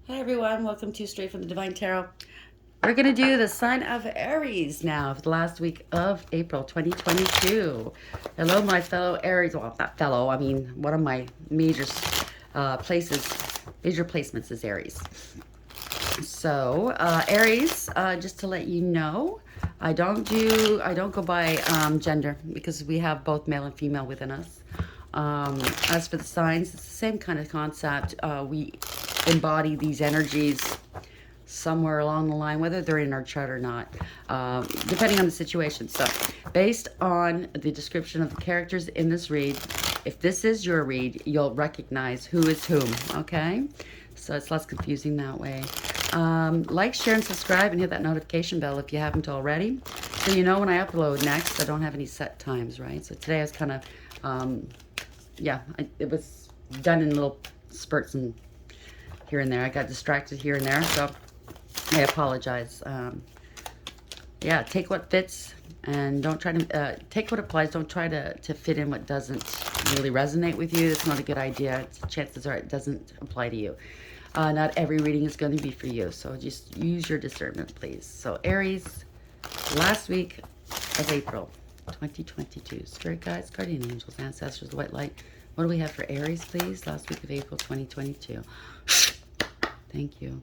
Hi everyone, welcome to Straight from the Divine Tarot. We're going to do the sign of Aries now for the last week of April 2022. Hello my fellow Aries, well not fellow, I mean one of my major major placements is Aries. So Aries, just to let you know, I don't go by gender because we have both male and female within us. As for the signs, it's the same kind of concept. We embody these energies somewhere along the line, whether they're in our chart or not, depending on the situation. So based on the description of the characters in this read, if this is your read, you'll recognize who is whom, okay? So it's less confusing that way. Like, share, and subscribe, and hit that notification bell if you haven't already, so you know when I upload next. I don't have any set times, right? So today I was kind of, yeah, it was done in little spurts and here and there. I got distracted here and there, so I apologize. Yeah, take what fits and don't try to take what applies. Don't try to fit in what doesn't really resonate with you. That's not a good idea. Chances are it doesn't apply to you. Not every reading is going to be for you, so just use your discernment, please. So Aries, last week of April 2022. Spirit guides, guardian angels, ancestors, white light. What do we have for Aries, please? Last week of April 2022. Thank you.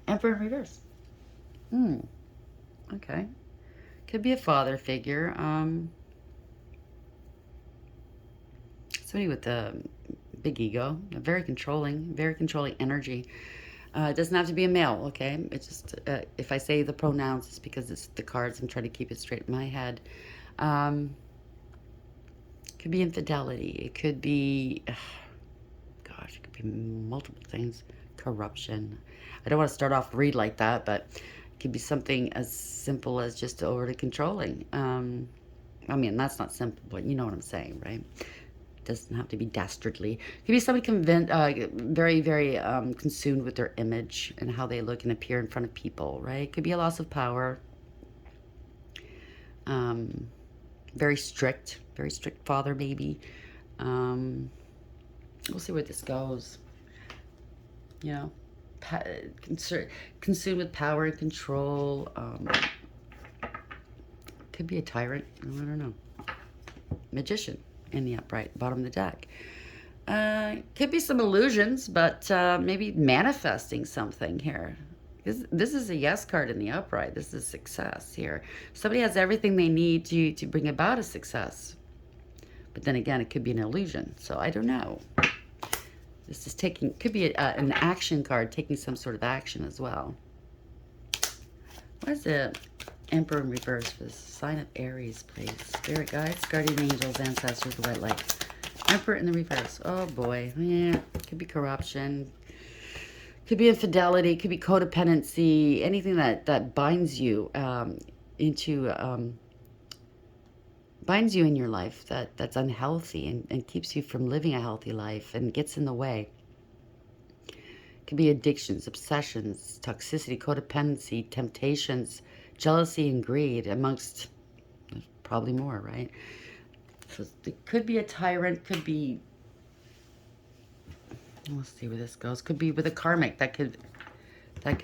Emperor in reverse. Okay. Could be a father figure. Somebody with a big ego, a very controlling energy. It doesn't have to be a male, okay? It's just, if I say the pronouns, it's because it's the cards. I'm trying to keep it straight in my head. Could be infidelity. It could be, gosh, it could be multiple things. Corruption. I don't want to start off the read like that, but it could be something as simple as just overly controlling. I mean, that's not simple, but you know what I'm saying, right? It doesn't have to be dastardly. It could be somebody very, very consumed with their image and how they look and appear in front of people, right? It could be a loss of power. Very strict father, maybe. We'll see where this goes. You know, consumed with power and control. Could be a tyrant. I don't know. Magician in the upright, bottom of the deck. Could be some illusions, but maybe manifesting something here. This is a yes card in the upright. This is success here. Somebody has everything they need to bring about a success. But then again, it could be an illusion. So I don't know. This is could be an action card, taking some sort of action as well. What is the Emperor in reverse for the sign of Aries, please? Spirit guides, guardian angels, ancestors, the white light. Emperor in the reverse. Oh boy. Yeah. Could be corruption. Could be infidelity. Could be codependency. Anything that binds you binds you in your life that's unhealthy and keeps you from living a healthy life and gets in the way. Could be addictions, obsessions, toxicity, codependency, temptations, jealousy, and greed, amongst probably more, right? So it could be a tyrant, could be, let's see where this goes. Could be with a karmic. That could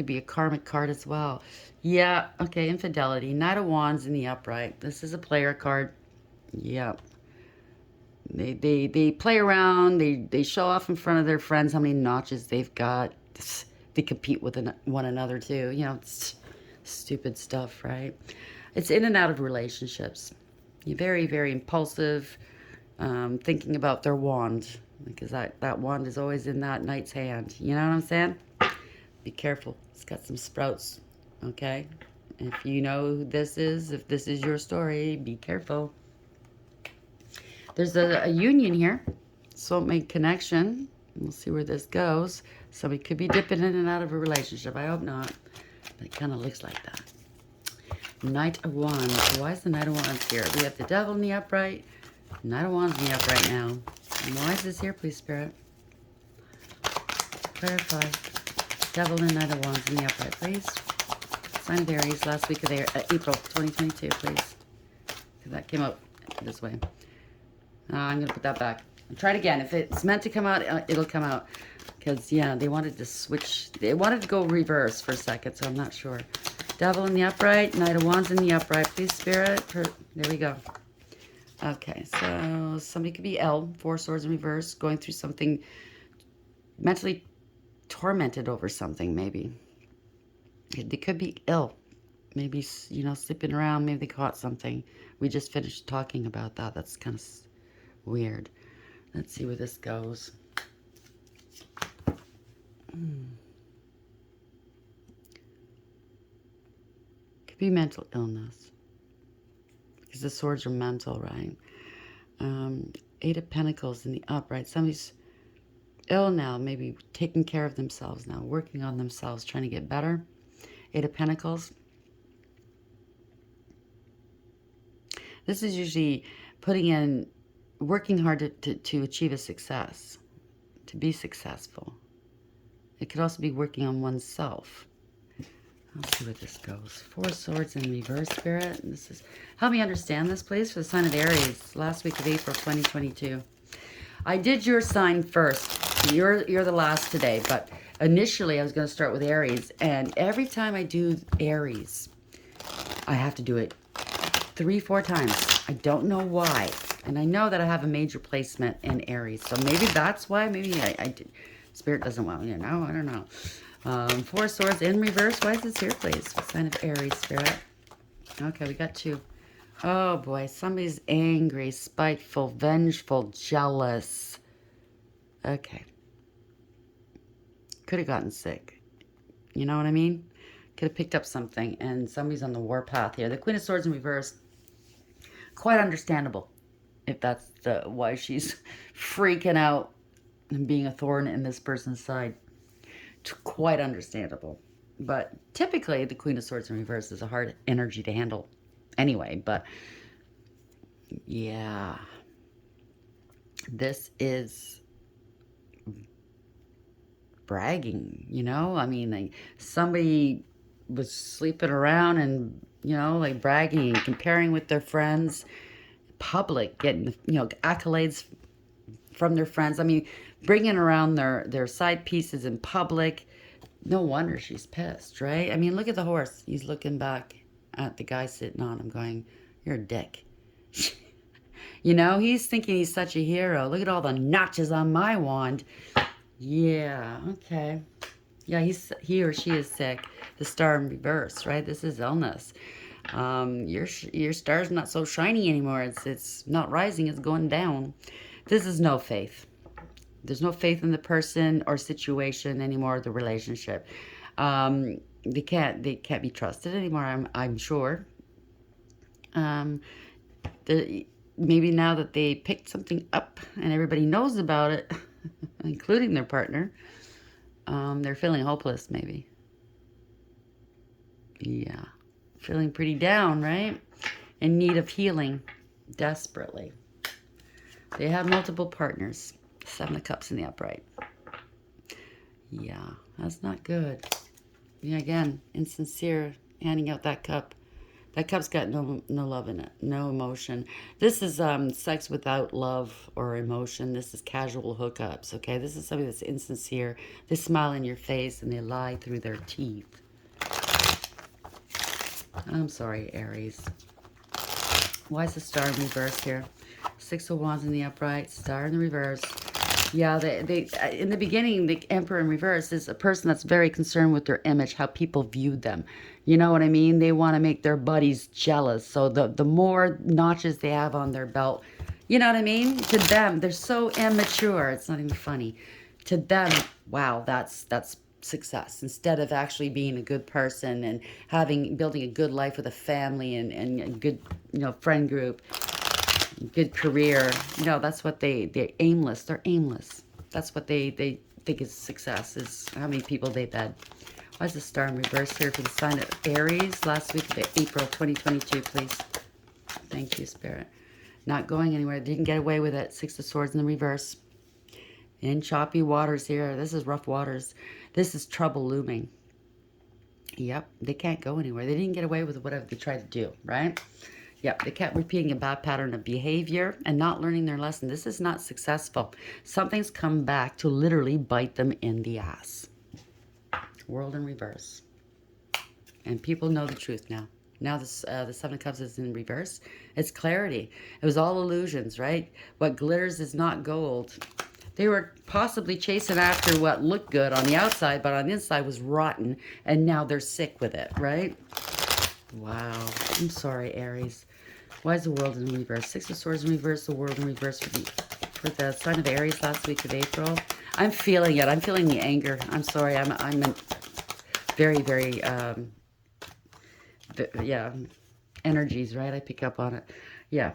be a karmic card as well. Yeah, okay, infidelity. Knight of Wands in the upright. This is a player card. Yeah. They play around. They show off in front of their friends how many notches they've got. They compete with one another too. You know, it's stupid stuff, right? It's in and out of relationships. You're very, very impulsive, thinking about their wand, because that wand is always in that knight's hand. You know what I'm saying? Be careful. It's got some sprouts, okay? If you know who this is, if this is your story, be careful. There's a union here. Soulmate connection. We'll see where this goes. Somebody could be dipping in and out of a relationship. I hope not. But it kind of looks like that. Knight of Wands. Why is the Knight of Wands here? We have the Devil in the upright. Knight of Wands in the upright now. And why is this here, please, Spirit? Clarify. Devil and Knight of Wands in the upright, please. Sign of Aries, last week of April 2022, please. That came out this way. I'm going to put that back. Try it again. If it's meant to come out, it'll come out. Because, yeah, they wanted to switch. They wanted to go reverse for a second, so I'm not sure. Devil in the upright. Knight of Wands in the upright. Please, Spirit. There we go. Okay, so somebody could be L, Four Swords in reverse, going through something, mentally tormented over something, maybe. They could be ill. Maybe, you know, sleeping around. Maybe they caught something. We just finished talking about that. That's kind of weird. Let's see where this goes. Could be mental illness. Because the swords are mental, right? Eight of Pentacles in the upright. Somebody's ill now, maybe taking care of themselves now, working on themselves, trying to get better. Eight of Pentacles. This is usually putting in, working hard to achieve a success, to be successful. It could also be working on oneself. Let's see where this goes. Four Swords in reverse, Spirit. And this is, help me understand this, please, for the sign of Aries, last week of April 2022. I did your sign first. You're the last today, but initially I was going to start with Aries, and every time I do Aries, I have to do it 3-4 times. I don't know why, and I know that I have a major placement in Aries, so maybe that's why. Maybe I did. Spirit doesn't want me to know. I don't know. Four Swords in reverse. Why is this here, please? Sign of Aries, Spirit. Okay, we got 2. Oh, boy. Somebody's angry, spiteful, vengeful, jealous. Okay. Could have gotten sick. You know what I mean? Could have picked up something, and somebody's on the warpath here. The Queen of Swords in reverse. Quite understandable, if that's why she's freaking out and being a thorn in this person's side. Quite understandable. But typically, the Queen of Swords in reverse is a hard energy to handle anyway. But, yeah. This is bragging, you know? I mean, like, somebody was sleeping around and, you know, like bragging and comparing with their friends. Public, getting, you know, accolades from their friends. I mean, bringing around their side pieces in public. No wonder she's pissed, right? I mean, look at the horse. He's looking back at the guy sitting on him going, you're a dick. You know, he's thinking he's such a hero. Look at all the notches on my wand. Yeah, okay. Yeah, he or she is sick. The star in reverse, right? This is illness. Your star's not so shiny anymore. It's not rising. It's going down. This is no faith. There's no faith in the person or situation anymore. The relationship. They can't be trusted anymore. I'm sure. Maybe now that they picked something up and everybody knows about it, including their partner, they're feeling hopeless. Maybe. Yeah. Feeling pretty down, right? In need of healing, desperately. They have multiple partners. 7 of Cups in the upright. Yeah, that's not good. Yeah, again, insincere, handing out that cup. That cup's got no love in it, no emotion. This is sex without love or emotion. This is casual hookups, okay? This is somebody that's insincere. They smile in your face and they lie through their teeth. I'm sorry, Aries. Why is the star in reverse here? 6 of Wands in the upright, star in the reverse. Yeah, they in the beginning, the Emperor in reverse is a person that's very concerned with their image, how people view them. You know what I mean? They want to make their buddies jealous. So the more notches they have on their belt, you know what I mean? To them, they're so immature. It's not even funny. To them, wow, that's success. Instead of actually being a good person and building a good life with a family and a good, you know, friend group, good career, you know, that's what they're aimless. They're aimless. That's what they think is success, is how many people they've had. Why is the star in reverse here for the sign of Aries last week of April 2022, please? Thank you, Spirit. Not going anywhere. Didn't get away with it. 6 of Swords in the reverse. In choppy waters here. This is rough waters. This is trouble looming. Yep, they can't go anywhere. They didn't get away with whatever they tried to do, right? Yep, they kept repeating a bad pattern of behavior and not learning their lesson. This is not successful. Something's come back to literally bite them in the ass. World in reverse. And people know the truth now. Now this, the Seven of Cups is in reverse. It's clarity. It was all illusions, right? What glitters is not gold. They were possibly chasing after what looked good on the outside, but on the inside was rotten, and now they're sick with it, right? Wow. I'm sorry, Aries. Why is the world in reverse? Six of Swords in reverse, the world in reverse for the sign of Aries last week of April. I'm feeling it. I'm feeling the anger. I'm sorry. I'm very, very, yeah, energies, right? I pick up on it. Yeah.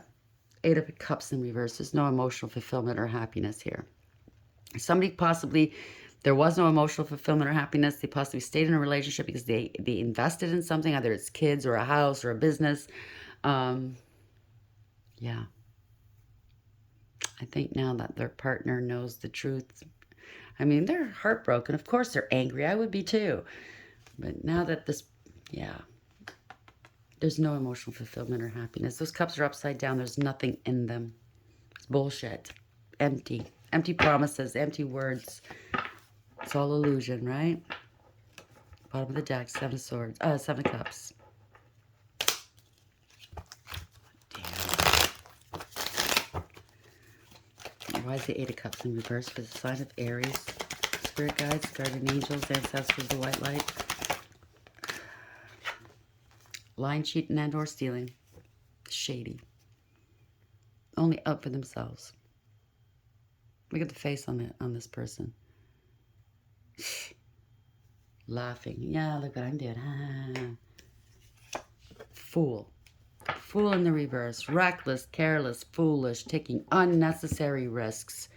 Eight of Cups in reverse. There's no emotional fulfillment or happiness here. Somebody possibly, there was no emotional fulfillment or happiness. They possibly stayed in a relationship because they invested in something, either it's kids or a house or a business. Yeah. I think now that their partner knows the truth. I mean, they're heartbroken. Of course they're angry. I would be too. But now that this, yeah, there's no emotional fulfillment or happiness. Those cups are upside down. There's nothing in them. It's bullshit. Empty. Empty promises, empty words. It's all illusion, right? Bottom of the deck, Seven of Swords. Seven of Cups. Damn. Why is the Eight of Cups in reverse for the sign of Aries? Spirit guides, guardian angels, ancestors, the white light. Lying, cheating, and or stealing. Shady. Only up for themselves. Look at the face on this person. Laughing. Yeah, look what I'm doing. Fool. Fool in the reverse. Reckless, careless, foolish, taking unnecessary risks.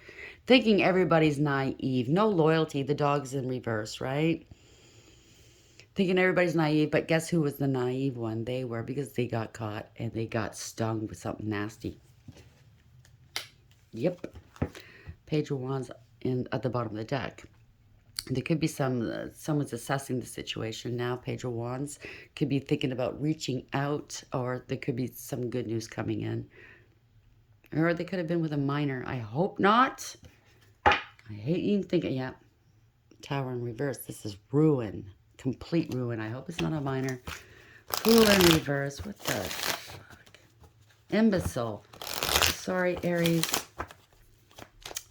Thinking everybody's naive. No loyalty. The dog's in reverse, right? Thinking everybody's naive, but guess who was the naive one? They were, because they got caught and they got stung with something nasty. Yep. Page of Wands at the bottom of the deck. There could be someone's assessing the situation now. Page of Wands could be thinking about reaching out, or there could be some good news coming in. Or they could have been with a minor. I hope not. I hate even thinking. Yeah. Tower in reverse. This is ruin. Complete ruin. I hope it's not a minor. Fool in reverse. What the fuck? Imbecile. Sorry, Aries.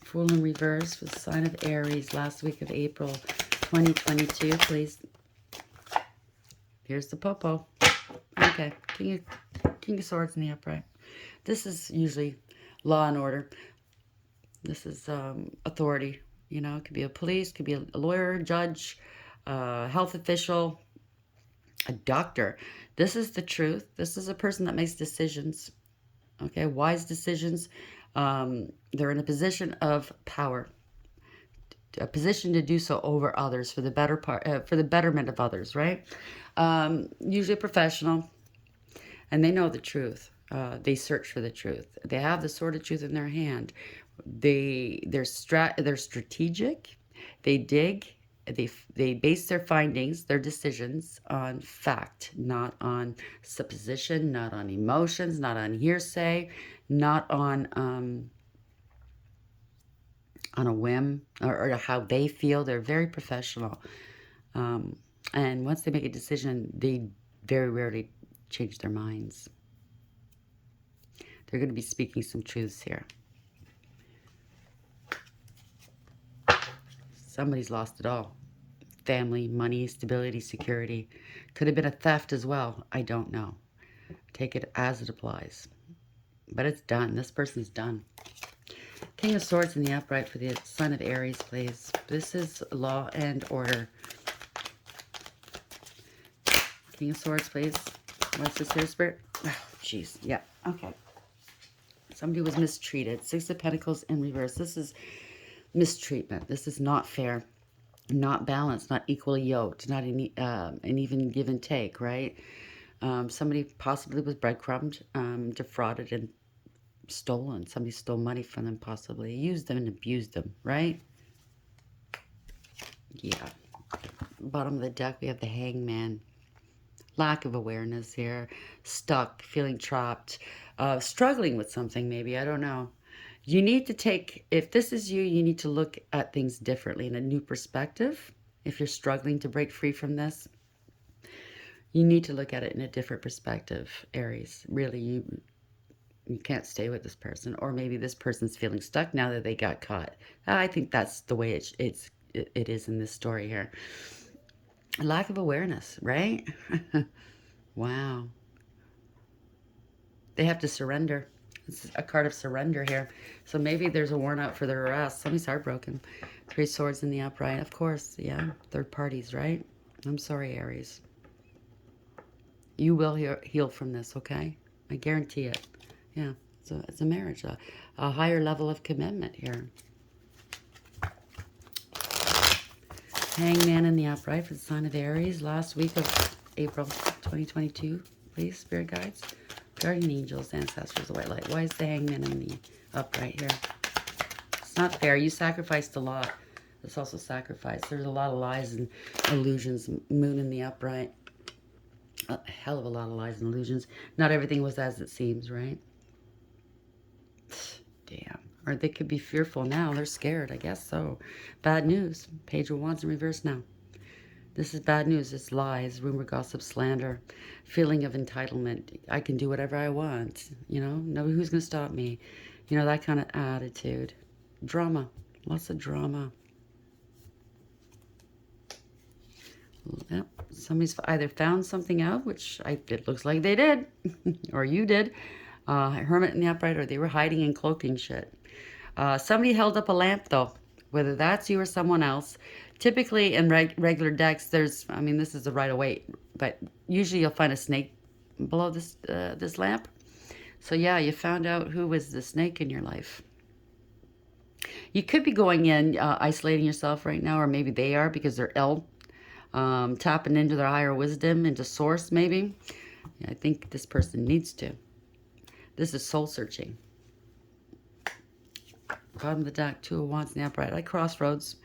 Fool in reverse for the sign of Aries last week of April 2022, please. Here's the popo. Okay, King of Swords in the upright. This is usually law and order. This is authority. You know, it could be a police, could be a lawyer, judge, health official, a doctor. This is the truth. This is a person that makes decisions. Okay, wise decisions. They're in a position of power, a position to do so over others for the for the betterment of others, right? Usually a professional, and they know the truth. They search for the truth. They have the sword of truth in their hand. They're strategic. They dig. They base their findings, their decisions on fact, not on supposition, not on emotions, not on hearsay, not on a whim or how they feel. They're very professional. And once they make a decision, they very rarely change their minds. They're going to be speaking some truths here. Somebody's lost it all. Family, money, stability, security. Could have been a theft as well. I don't know. Take it as it applies. But it's done. This person's done. King of Swords in the upright for the sign of Aries, please. This is law and order. King of Swords, please. What's this here, Spirit? Oh, jeez. Yeah. Okay. Somebody was mistreated. Six of Pentacles in reverse. This is mistreatment. This is not fair. Not balanced. Not equally yoked. Not an even give and take, right? Somebody possibly was breadcrumbed, defrauded, and stolen. Somebody stole money from them, possibly. Used them and abused them, right? Yeah. Bottom of the deck, we have the Hangman. Lack of awareness here. Stuck, feeling trapped, struggling with something maybe. I don't know. You need to take, if this is you, you need to look at things differently in a new perspective. If you're struggling to break free from this, you need to look at it in a different perspective, Aries. Really, you can't stay with this person, or maybe this person's feeling stuck now that they got caught. I think that's the way it is in this story here. A lack of awareness, right? Wow. They have to surrender. It's a card of surrender here. So maybe there's a worn out for their arrest. Somebody's heartbroken. Three swords in the upright. Of course, yeah. Third parties, right? I'm sorry, Aries. You will heal from this, okay? I guarantee it. Yeah, it's a marriage, a higher level of commitment here. Hangman in the upright for the sign of Aries. Last week of April 2022. Please, spirit guides, guardian angels, ancestors, the white light. Why is the hangman in the upright here? It's not fair. You sacrificed a lot. It's also sacrifice. There's a lot of lies and illusions. Moon in the upright. A hell of a lot of lies and illusions. Not everything was as it seems, right? Damn. Or they could be fearful now. They're scared, I guess so. Bad news. Page of Wands in reverse now. This is bad news. It's lies, rumor, gossip, slander, feeling of entitlement. I can do whatever I want. You know, nobody who's going to stop me. You know, that kind of attitude. Drama. Lots of drama. Yep. Somebody's either found something out, which it looks like they did, or you did. Hermit in the upright, or they were hiding and cloaking shit. Somebody held up a lamp, though, whether that's you or someone else. Typically, in regular decks, I mean, this is the Rider-Waite, but usually you'll find a snake below this lamp. So, yeah, you found out who was the snake in your life. You could be going in, isolating yourself right now, or maybe they are because they're ill. Tapping into their higher wisdom, into source, maybe. Yeah, I think this person needs to. This is soul searching. Bottom of the deck, Two of Wands in the upright. At a crossroads.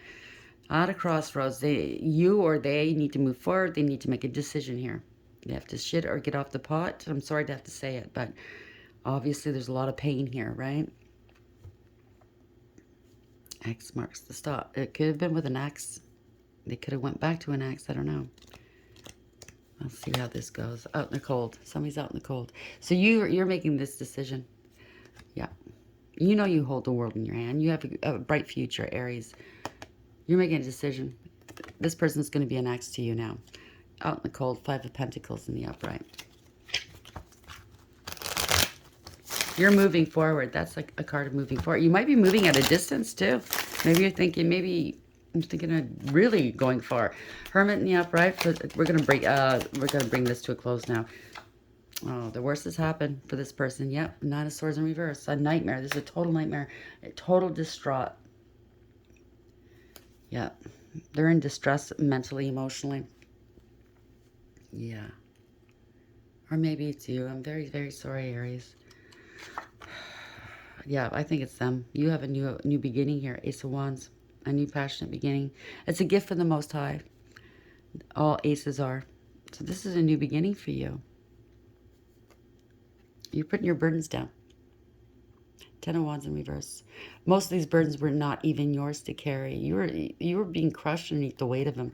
At a crossroads. You or they need to move forward. They need to make a decision here. They have to shit or get off the pot. I'm sorry to have to say it, but obviously there's a lot of pain here, right? X marks the stop. It could have been with an X. They could have went back to an X. I don't know. Let's see how this goes. Out in the cold. Somebody's out in the cold. So you're making this decision. Yeah. You know you hold the world in your hand. You have a bright future, Aries. You're making a decision. This person's going to be an X to you now. Out in the cold. Five of Pentacles in the upright. You're moving forward. That's like a card of moving forward. You might be moving at a distance, too. Maybe you're thinking, I'm thinking of really going far. Hermit in the upright. We're gonna bring this to a close now. Oh, the worst has happened for this person. Yep, Nine of Swords in reverse. A nightmare. This is a total nightmare. A total distraught. Yep. They're in distress mentally, emotionally. Yeah. Or maybe it's you. I'm very, very sorry, Aries. Yeah, I think it's them. You have a new beginning here. Ace of Wands. A new passionate beginning. It's a gift from the Most High. All aces are. So this is a new beginning for you. You're putting your burdens down. Ten of Wands in reverse. Most of these burdens were not even yours to carry. You were being crushed underneath the weight of them.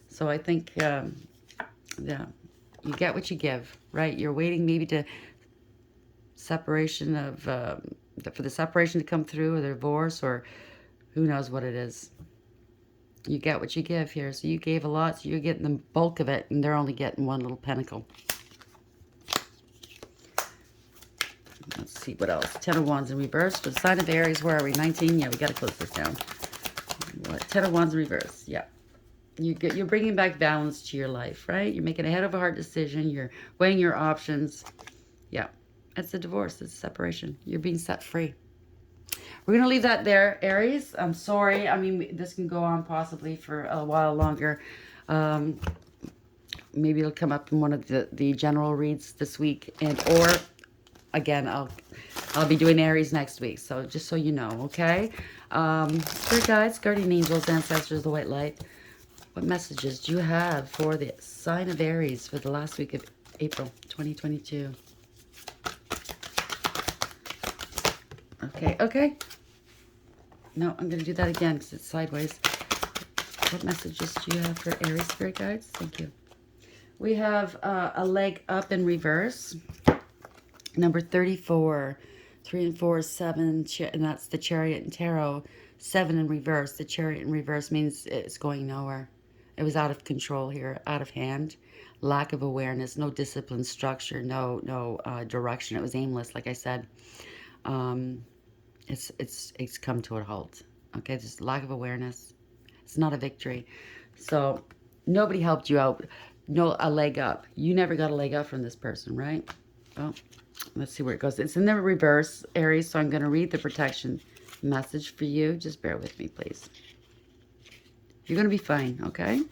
So I think, yeah, you get what you give, right? You're waiting maybe to separation of, for the separation to come through, or the divorce, or who knows what it is. You get what you give here. So you gave a lot, so you're getting the bulk of it, and they're only getting one little pentacle. Let's see what else. Ten of Wands in reverse. For the sign of Aries, where are we? 19? Yeah, we got to close this down. What? Ten of Wands in reverse. Yeah. You're bringing back balance to your life, right? You're making a head of a heart decision. You're weighing your options. Yeah. It's a divorce. It's a separation. You're being set free. We're going to leave that there, Aries. I'm sorry. I mean, this can go on possibly for a while longer. Maybe it'll come up in one of the general reads this week. Or, again, I'll be doing Aries next week. So just so you know, okay? Spirit guides, guardian angels, ancestors, the white light. What messages do you have for the sign of Aries for the last week of April 2022? Okay, okay. No, I'm going to do that again because it's sideways. What messages do you have for Aries spirit guides? Thank you. We have a leg up in reverse. Number 34. 3 and 4 is 7, and that's the Chariot and Tarot. 7 in reverse. The Chariot in reverse means it's going nowhere. It was out of control here, out of hand. Lack of awareness, no discipline, structure, no direction. It was aimless, like I said. It's come to a halt. Okay, just lack of awareness. It's not a victory. So nobody helped you out. No, a leg up. You never got a leg up from this person, right? Well, let's see where it goes. It's in the reverse, Aries, so I'm going to read the protection message for you. Just bear with me, please. You're going to be fine, okay?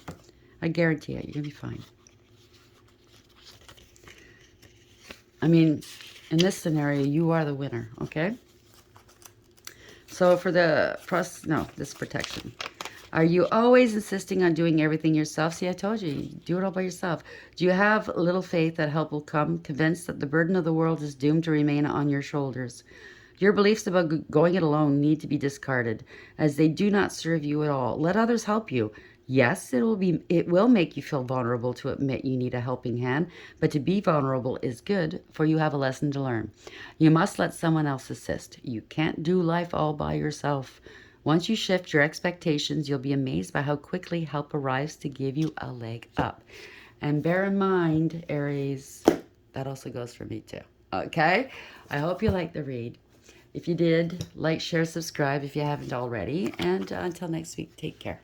I guarantee it. You're going to be fine. I mean, in this scenario, you are the winner, okay? So for the, this protection. Are you always insisting on doing everything yourself? See, I told you, do it all by yourself. Do you have little faith that help will come, convinced that the burden of the world is doomed to remain on your shoulders? Your beliefs about going it alone need to be discarded, as they do not serve you at all. Let others help you. Yes, it will make you feel vulnerable to admit you need a helping hand, but to be vulnerable is good, for you have a lesson to learn. You must let someone else assist. You can't do life all by yourself. Once you shift your expectations, you'll be amazed by how quickly help arrives to give you a leg up. And bear in mind, Aries, that also goes for me too. Okay? I hope you liked the read. If you did, like, share, subscribe if you haven't already. And until next week, take care.